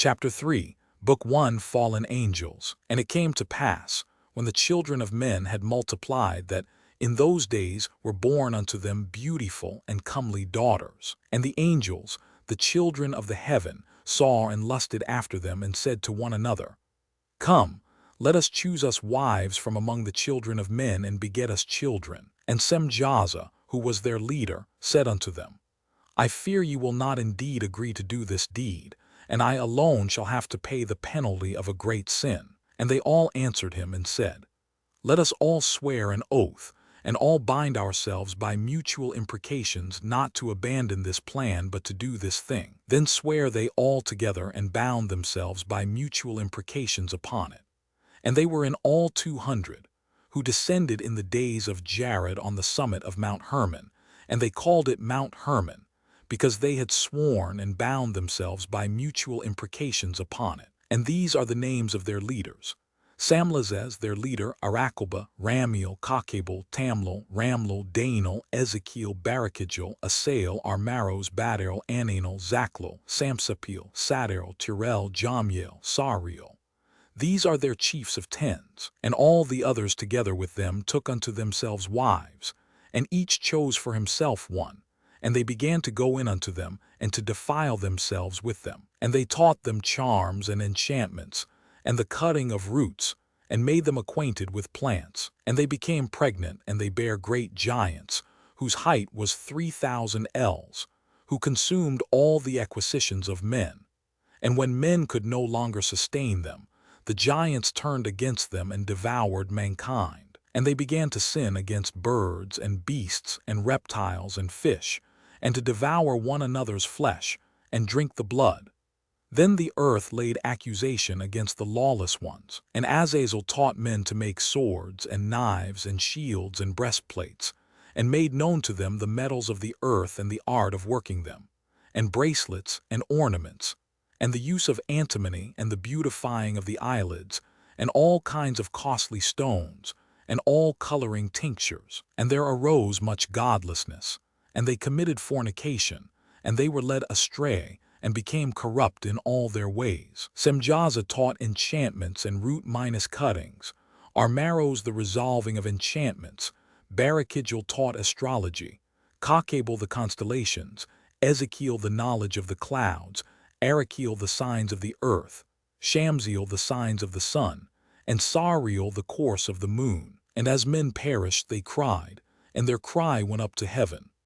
Chapter 3, Book 1, Fallen Angels. And it came to pass, when the children of men had multiplied, that in those days were born unto them beautiful and comely daughters. And the angels, the children of the heaven, saw and lusted after them, and said to one another, Come, let us choose us wives from among the children of men, and beget us children. And Semjaza, who was their leader, said unto them, I fear you will not indeed agree to do this deed, and I alone shall have to pay the penalty of a great sin. And they all answered him and said, Let us all swear an oath, and all bind ourselves by mutual imprecations not to abandon this plan but to do this thing. Then swear they all together, and bound themselves by mutual imprecations upon it. And they were in all 200, who descended in the days of Jared on the summit of Mount Hermon, and they called it Mount Hermon, because they had sworn and bound themselves by mutual imprecations upon it. And these are the names of their leaders: Samlazez their leader, Arakelba, Ramiel, Kakabel, Tamlil, Ramlil, Danil, Ezekiel, Barakijel, Asael, Armaros, Badarel, Ananel, Zachlil, Samsapil, Sadarel, Tirel, Jamiel, Sariel. These are their chiefs of tens. And all the others together with them took unto themselves wives, and each chose for himself one. And they began to go in unto them, and to defile themselves with them. And they taught them charms and enchantments, and the cutting of roots, and made them acquainted with plants. And they became pregnant, and they bare great giants, whose height was 3,000 ells, who consumed all the acquisitions of men. And when men could no longer sustain them, the giants turned against them and devoured mankind. And they began to sin against birds and beasts and reptiles and fish, and to devour one another's flesh, and drink the blood. Then the earth laid accusation against the lawless ones. And Azazel taught men to make swords and knives and shields and breastplates, and made known to them the metals of the earth and the art of working them, and bracelets and ornaments, and the use of antimony and the beautifying of the eyelids, and all kinds of costly stones, and all coloring tinctures. And there arose much godlessness, and they committed fornication, and they were led astray, and became corrupt in all their ways. Semjaza taught enchantments and root-minus cuttings, Armaros the resolving of enchantments, Barakijel taught astrology, Kakabel the constellations, Ezekiel the knowledge of the clouds, Arakiel the signs of the earth, Shamziel the signs of the sun, and Sariel the course of the moon. And as men perished they cried, and their cry went up to heaven.